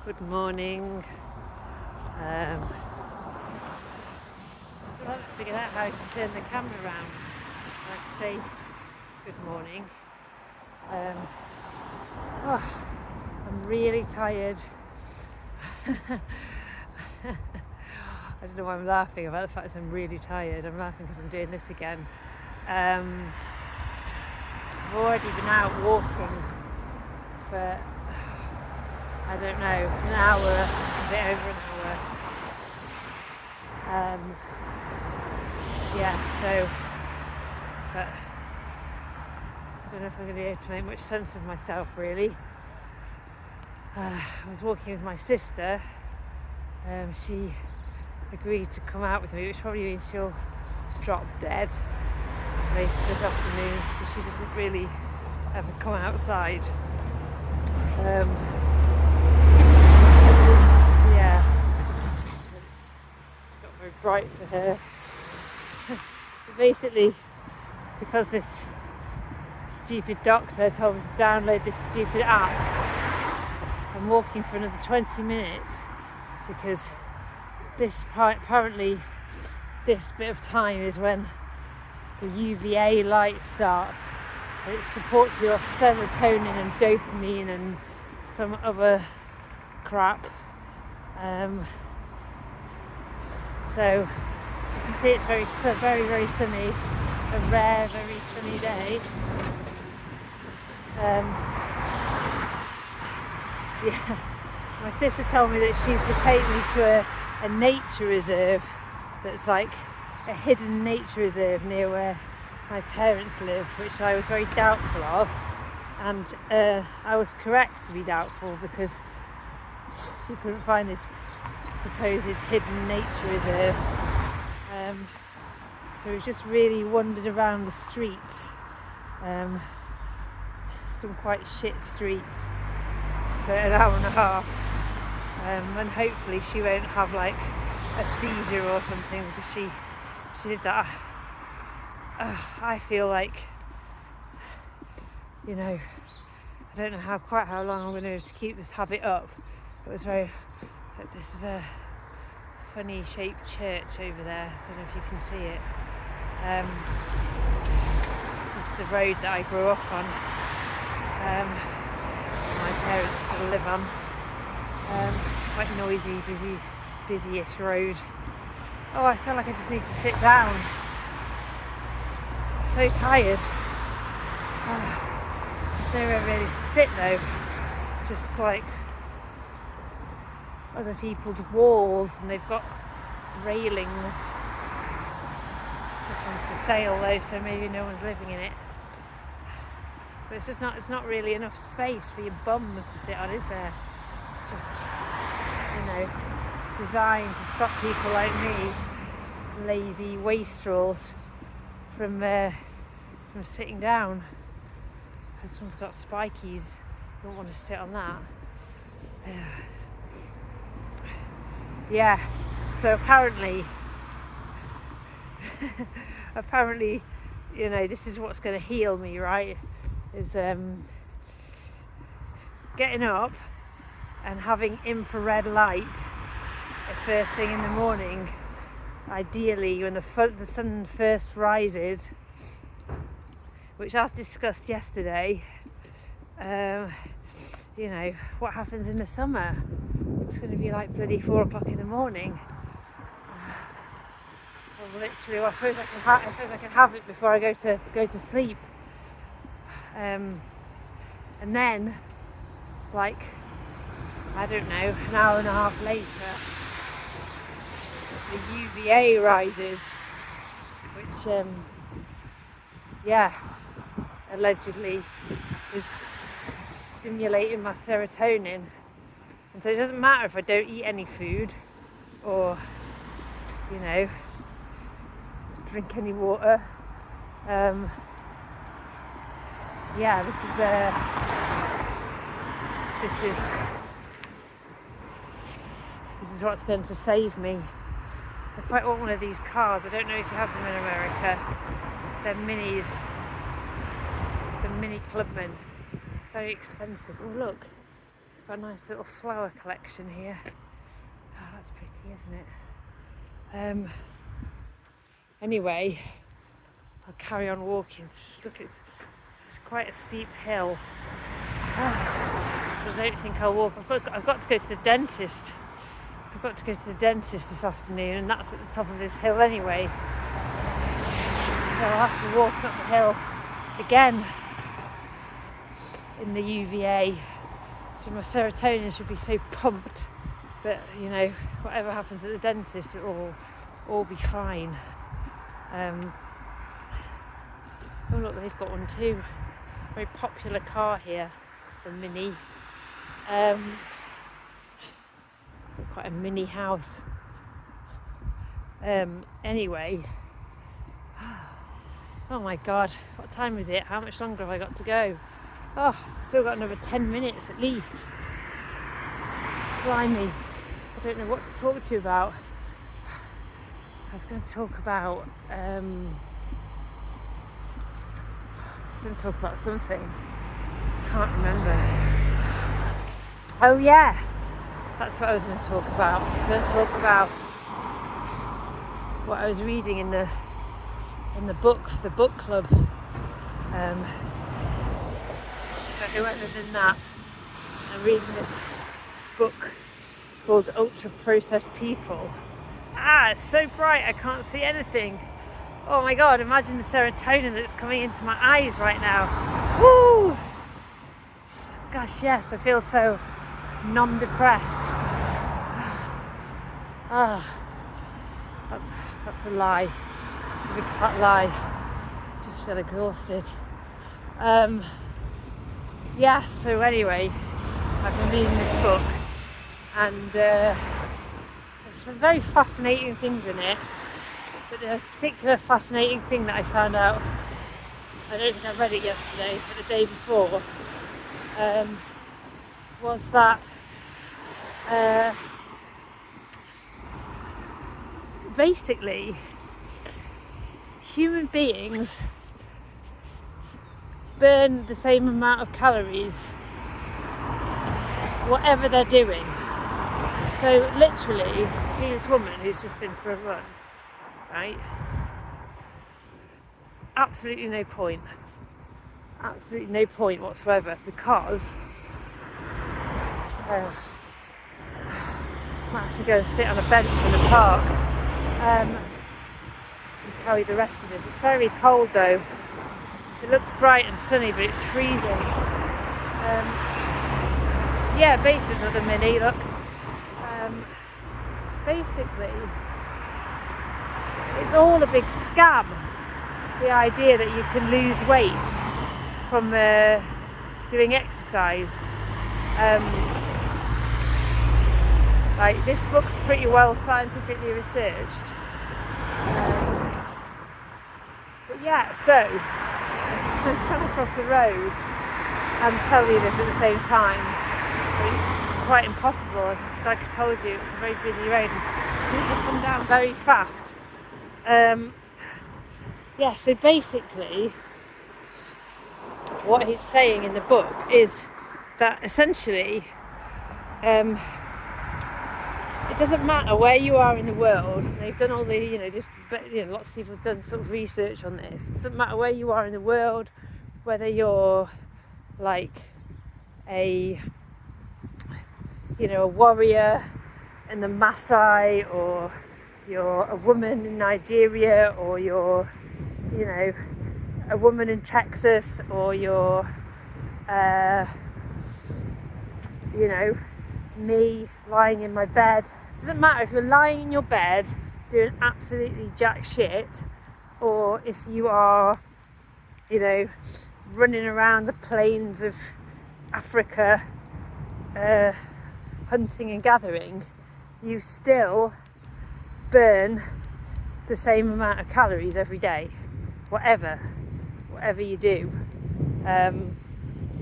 Good morning. Still haven't figured out how to turn the camera around. Like say good morning. I'm really tired. I don't know why I'm laughing about the fact that I'm really tired. I'm laughing because I'm doing this again. I've already been out walking for, I don't know, an hour, a bit over an hour. But I don't know if I'm going to be able to make much sense of myself really. I was walking with my sister. She agreed to come out with me, which probably means she'll drop dead later this afternoon, because she doesn't really ever come outside. It's got very bright for her. Basically, because this stupid doctor told me to download this stupid app, I'm walking for another 20 minutes because apparently this bit of time is when the UVA light starts. It supports your serotonin and dopamine and some other crap. So as you can see, it's very, very sunny. A rare, very sunny day. My sister told me that she could take me to a nature reserve that's like a hidden nature reserve near where my parents live, which I was very doubtful of, and I was correct to be doubtful because she couldn't find this supposed hidden nature reserve. So we just really wandered around the streets, some quite shit streets, for an hour and a half, and hopefully she won't have like a seizure or something, because she did that. I feel like, I don't know quite how long I'm going to have to keep this habit up. This is a funny shaped church over there. I don't know if you can see it. This is the road that I grew up on. My parents still live on. It's quite noisy, busy-ish road. Oh, I feel like I just need to sit down. I'm so tired. There's nowhere really to sit though. Just like other people's walls, and they've got railings. This one's for sale though, so maybe no one's living in it. But it's not really enough space for your bum to sit on, is there? It's just, designed to stop people like me, lazy wastrels, from sitting down. This one's got spikies. Don't want to sit on that. Yeah. So apparently, this is what's going to heal me, right? Is getting up and having infrared light at first thing in the morning, ideally when the sun first rises, which, as discussed yesterday, what happens in the summer? It's going to be like bloody 4 o'clock in the morning. Literally, I suppose I can have it before I go to sleep. And then, like, I don't know, an hour and a half later, the UVA rises, which, allegedly is stimulating my serotonin. And so it doesn't matter if I don't eat any food or, drink any water. This is what's going to save me. I quite want one of these cars. I don't know if you have them in America. They're minis. It's a Mini Clubman. Very expensive. Oh look, Got a nice little flower collection here. Oh, that's pretty, isn't it? Anyway, I'll carry on walking. Just look, it's quite a steep hill. I don't think I'll walk. I've got to go to the dentist. I've got to go to the dentist this afternoon, and that's at the top of this hill anyway. So I'll have to walk up the hill again in the UVA. So my serotonin should be so pumped that, you know, whatever happens at the dentist, it will all be fine. Oh look, they've got one too. Very popular car here, the Mini. Quite a mini house. Anyway, oh my god, what time is it? How much longer have I got to go? Oh, still got another 10 minutes at least. Blimey, I don't know what to talk to you about. I was going to talk about something. I can't remember. Oh yeah, that's what I was going to talk about. I was going to talk about what I was reading in the book, the book club. For whoever's in that, I'm reading this book called Ultra Processed People. It's so bright I can't see anything. Oh my god, imagine the serotonin that's coming into my eyes right now. Woo! Gosh, yes, I feel so non-depressed. That's a lie. It's a big fat lie. I just feel exhausted. So anyway, I've been reading this book, and there's some very fascinating things in it, but the particular fascinating thing that I found out, I don't think I read it yesterday, but the day before, was that basically human beings burn the same amount of calories whatever they're doing. So literally, see this woman who's just been for a run, right? Absolutely no point whatsoever, because I might have to go and sit on a bench in the park and tell you the rest of it. It's very cold though. It looks bright and sunny, but it's freezing. Basically, another Mini, look. Basically, it's all a big scam. The idea that you can lose weight from doing exercise. Like, this book's pretty well scientifically researched. So I'm trying to cross the road and tell you this at the same time, but it's quite impossible. Like I told you, it's a very busy road and people come down very fast. So basically what he's saying in the book is that essentially it doesn't matter where you are in the world. They've done all the, lots of people have done sort of research on this. It doesn't matter where you are in the world, whether you're like a warrior in the Maasai, or you're a woman in Nigeria, or you're, a woman in Texas, or you're, me lying in my bed. It doesn't matter if you're lying in your bed doing absolutely jack shit, or if you are, running around the plains of Africa, hunting and gathering, you still burn the same amount of calories every day, whatever you do,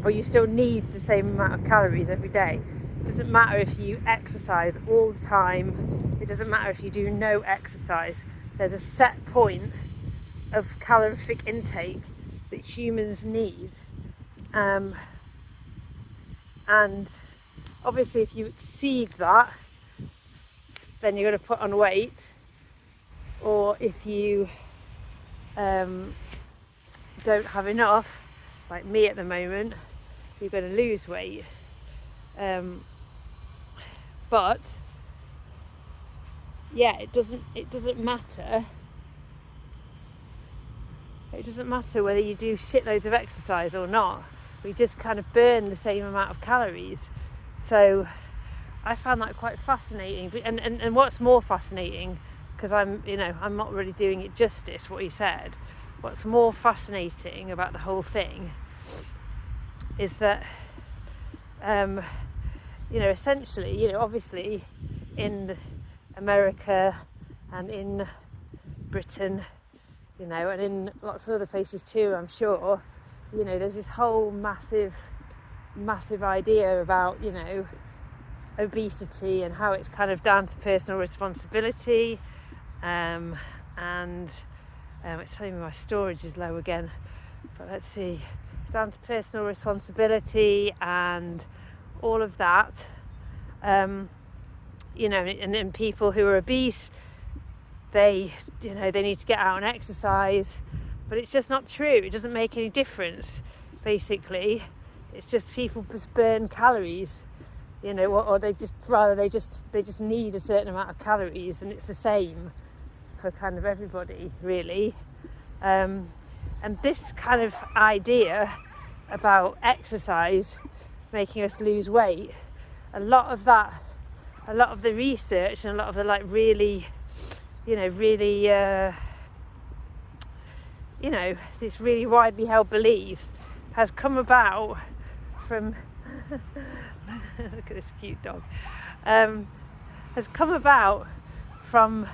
or you still need the same amount of calories every day. It doesn't matter if you exercise all the time. It doesn't matter if you do no exercise. There's a set point of calorific intake that humans need, and obviously if you exceed that, then you're going to put on weight, or if you don't have enough, like me at the moment, you're going to lose weight. But yeah, it doesn't matter. It doesn't matter whether you do shitloads of exercise or not. We just kind of burn the same amount of calories. So I found that quite fascinating. And what's more fascinating, because I'm not really doing it justice, what he said. What's more fascinating about the whole thing is that, essentially, obviously in America and in Britain, and in lots of other places too, I'm sure, there's this whole massive idea about, obesity and how it's kind of down to personal responsibility. And it's telling me my storage is low again, but let's see. It's down to personal responsibility and all of that. And people who are obese, they need to get out and exercise, but it's just not true. It doesn't make any difference. Basically, it's just people just burn calories, or they just need a certain amount of calories, and it's the same for kind of everybody, really. And this kind of idea about exercise making us lose weight, a lot of the research and a lot of the really these really widely held beliefs has come about from look at this cute dog, has come about from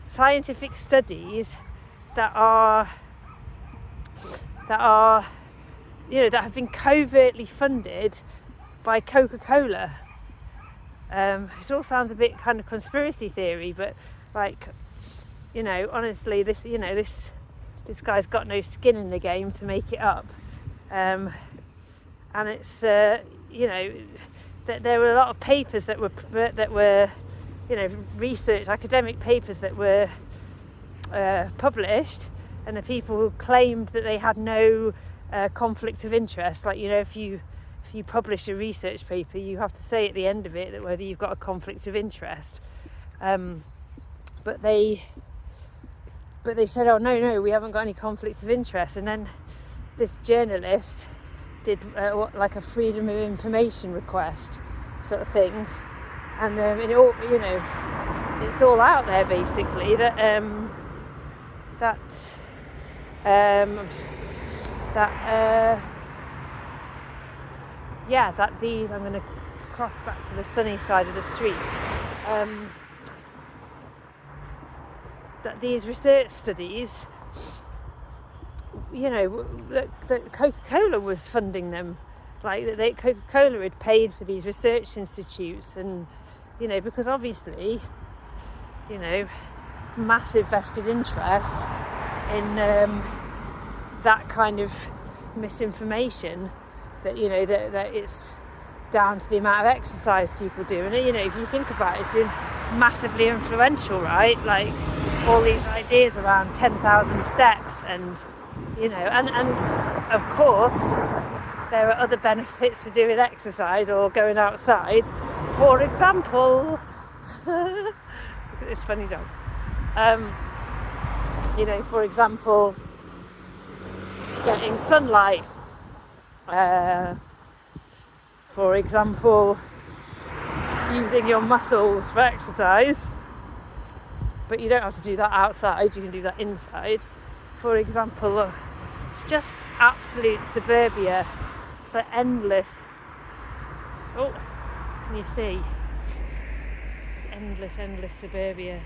scientific studies that have been covertly funded by Coca-Cola. It all sounds a bit kind of conspiracy theory, but honestly, this guy's got no skin in the game to make it up. And it's that there were a lot of papers that were research, academic papers that were published, and the people who claimed that they had no conflict of interest. If you publish a research paper, you have to say at the end of it that whether you've got a conflict of interest. But they said, oh no, we haven't got any conflict of interest. And then this journalist did like a freedom of information request sort of thing, and it all, it's all out there basically that these, I'm going to cross back to the sunny side of the street, that these research studies, that Coca-Cola was funding them, that Coca-Cola had paid for these research institutes, and because obviously massive vested interest in that kind of misinformation, that that it's down to the amount of exercise people do. And if you think about it, it's been massively influential, right? Like all these ideas around 10,000 steps, and and of course there are other benefits for doing exercise or going outside. For example, look at this funny dog. For example, getting sunlight. For example, using your muscles for exercise. But you don't have to do that outside, you can do that inside. For example, it's just absolute suburbia. It's like endless. Oh, can you see? It's endless suburbia.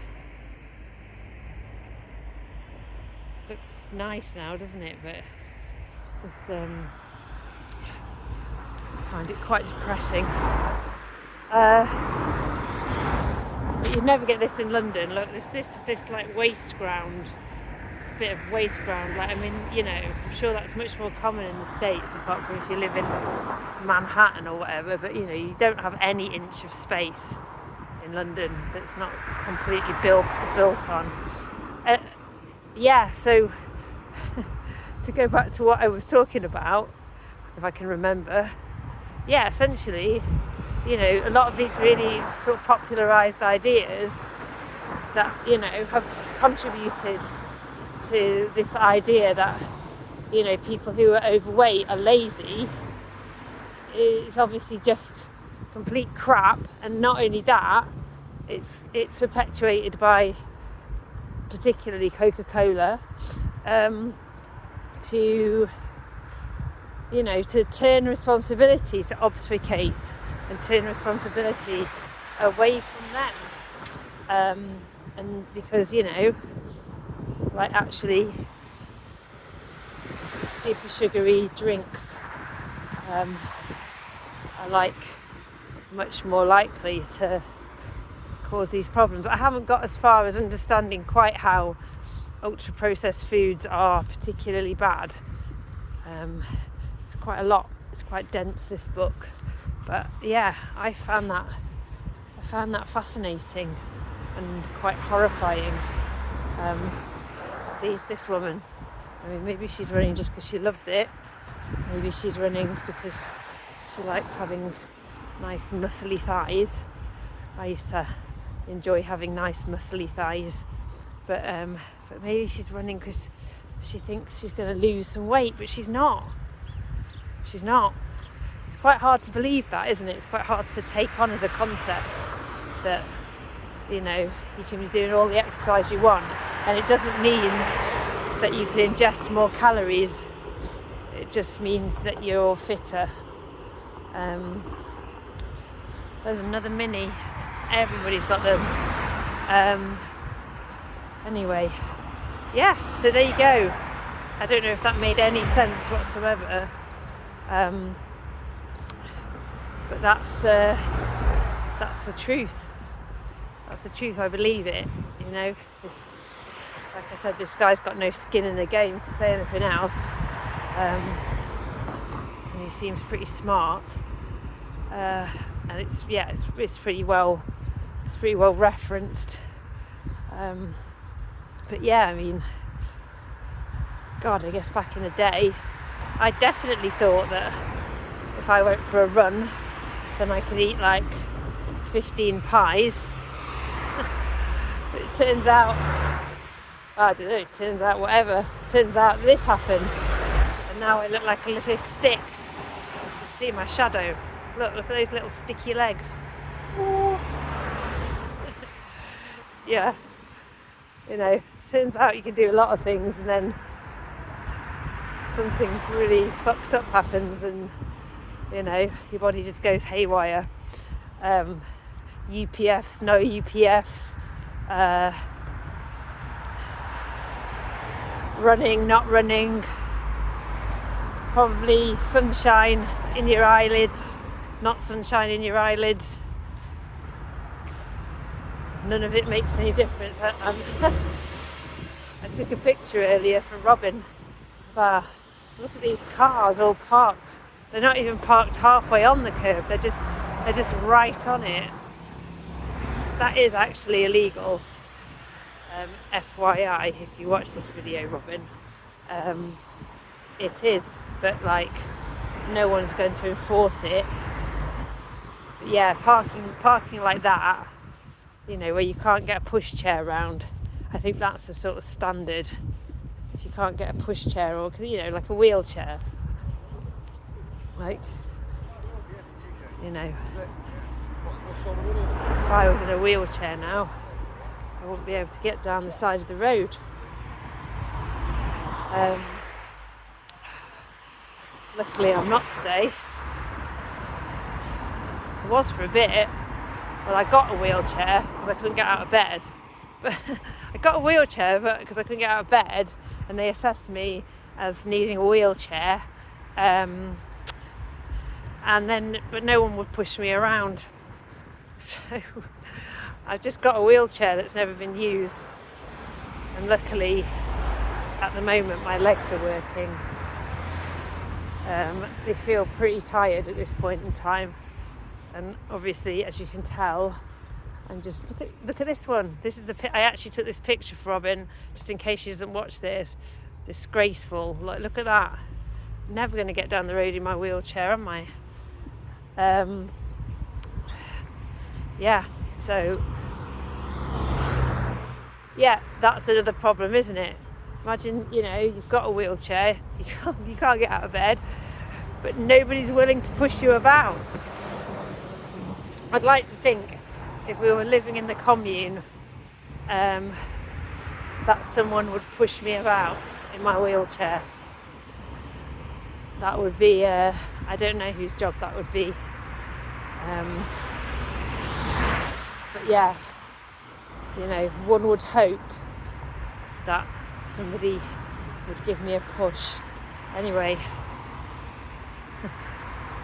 Looks nice now, doesn't it? But it's just I find it quite depressing. But you'd never get this in London. Look, this like waste ground. It's bit of waste ground. Like, I mean, you know, I'm sure that's much more common in the States, apart from if you live in Manhattan or whatever, but you know, you don't have any inch of space in London that's not completely built on. So to go back to what I was talking about, if I can remember, essentially, you know, a lot of these really sort of popularised ideas that, you know, have contributed to this idea that, you know, people who are overweight are lazy is obviously just complete crap. And not only that, it's perpetuated by particularly Coca-Cola to, you know, to turn responsibility, to obfuscate and turn responsibility away from them. And because, you know, like, actually super sugary drinks are like much more likely to cause these problems. I haven't got as far as understanding quite how ultra processed foods are particularly bad. It's quite a lot. It's quite dense, this book, but yeah, I found that fascinating and quite horrifying. See, this woman, I mean, maybe she's running just because she loves it. Maybe she's running because she likes having nice muscly thighs. I used to enjoy having nice muscly thighs, but maybe she's running because she thinks she's going to lose some weight, but she's not. It's quite hard to believe that, isn't it? It's quite hard to take on as a concept that, you know, you can be doing all the exercise you want, and it doesn't mean that you can ingest more calories. It just means that you're fitter. There's another mini. Everybody's got them. Anyway, so there you go. I don't know if that made any sense whatsoever. But that's the truth. That's the truth. I believe it. You know, like I said, this guy's got no skin in the game to say anything else, and he seems pretty smart. And it's pretty well referenced. But yeah, I mean, God, I guess back in the day, I definitely thought that if I went for a run, then I could eat like 15 pies. But it turns out, I don't know, turns out this happened. And now I look like a little stick. You can see my shadow. Look at those little sticky legs. Yeah. You know, it turns out you can do a lot of things, and then something really fucked up happens, and, you know, your body just goes haywire. UPFs, no UPFs, running, not running, probably sunshine in your eyelids, not sunshine in your eyelids. None of it makes any difference. I took a picture earlier for Robin. Look at these cars all parked. They're not even parked halfway on the curb. They're just right on it. That is actually illegal. FYI, if you watch this video, Robin, it is. But like, no one's going to enforce it. But yeah, parking like that, you know, where you can't get a pushchair around. I think that's the sort of standard. If you can't get a pushchair, or, you know, like a wheelchair, like, you know, if I was in a wheelchair now, I wouldn't be able to get down the side of the road. Luckily I'm not today. I was for a bit. Well, I got a wheelchair because I couldn't get out of bed. But I got a wheelchair because I couldn't get out of bed, and they assessed me as needing a wheelchair. But no one would push me around. So I've just got a wheelchair that's never been used. And luckily at the moment my legs are working. They feel pretty tired at this point in time, and obviously, as you can tell, I'm just look at this one. This is I actually took this picture for Robin just in case she doesn't watch this. Disgraceful. Like, look at that. Never going to get down the road in my wheelchair, am I? Yeah. So yeah, that's another problem, isn't it? Imagine, you've got a wheelchair, you can't get out of bed, but nobody's willing to push you about. I'd like to think if we were living in the commune, that someone would push me about in my wheelchair. That would be, I don't know whose job that would be. But yeah, one would hope that somebody would give me a push. Anyway,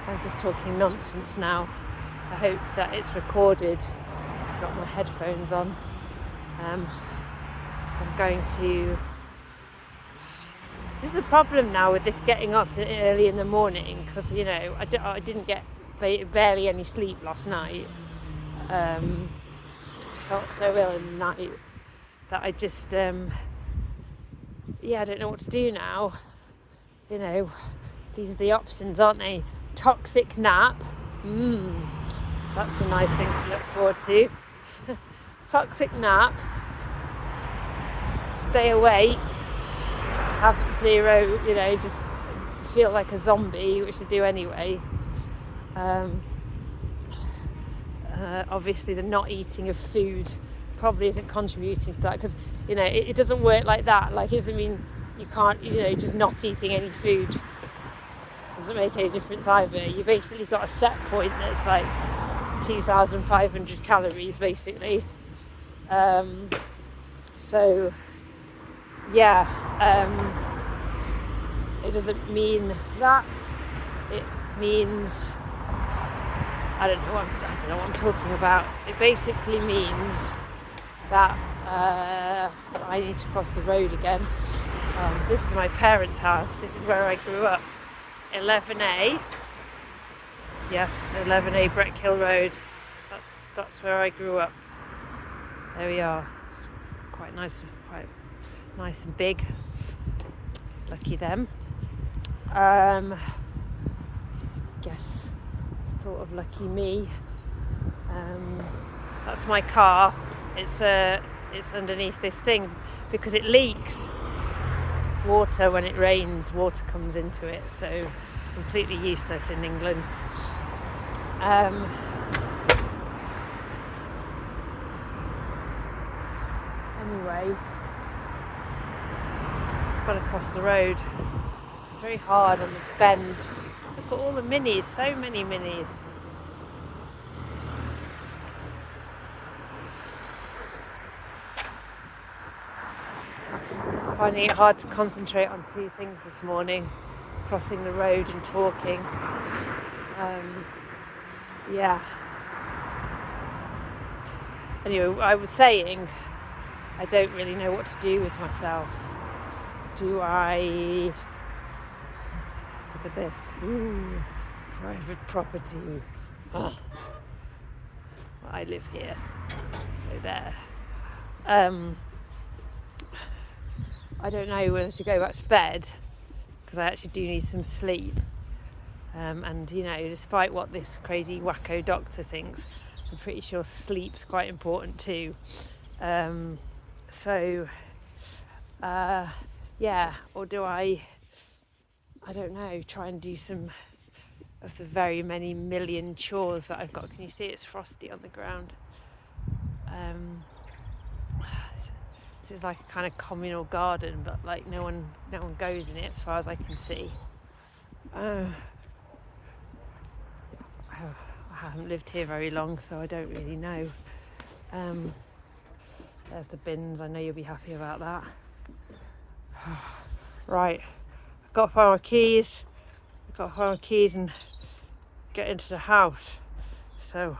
I'm just talking nonsense now. I hope that it's recorded. So I've got my headphones on. I'm going to... This is the problem now with this getting up early in the morning, because, I didn't get barely any sleep last night. I felt so ill in the night that I just... I don't know what to do now. These are the options, aren't they? Toxic nap. That's a nice thing to look forward to. Toxic nap. Stay awake. Have zero, just feel like a zombie, which I do anyway. Obviously, the not eating of food probably isn't contributing to that, because it doesn't work like that. Like, it doesn't mean you can't, just not eating any food doesn't make any difference either. You basically got a set point that's like 2,500 calories basically. So yeah, it doesn't mean that. It means I don't know what I'm talking about. It basically means that I need to cross the road again. This is my parents' house. This is where I grew up. 11A. Yes, 11A Breckhill Road. That's where I grew up. There we are. It's quite nice and big. Lucky them. Guess sort of lucky me. That's my car. It's underneath this thing because it leaks water when it rains. Water comes into it, so it's completely useless in England. Anyway, got to cross the road. It's very hard on this bend. Look at all the minis, so many minis. Finding it hard to concentrate on two things this morning, crossing the road and talking. Anyway, I was saying I don't really know what to do with myself. Do I... Look at this. Ooh, private property. Oh. Well, I live here, so there. I don't know whether to go back to bed because I actually do need some sleep. And despite what this crazy wacko doctor thinks, I'm pretty sure sleep's quite important too. Or do I don't know, try and do some of the very many million chores that I've got. Can you see it's frosty on the ground? This is like a kind of communal garden, but like no one goes in it as far as I can see. I haven't lived here very long, so I don't really know. There's the bins. I know you'll be happy about that. Right, I've got to find my keys and get into the house. So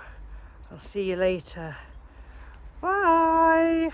I'll see you later. Bye.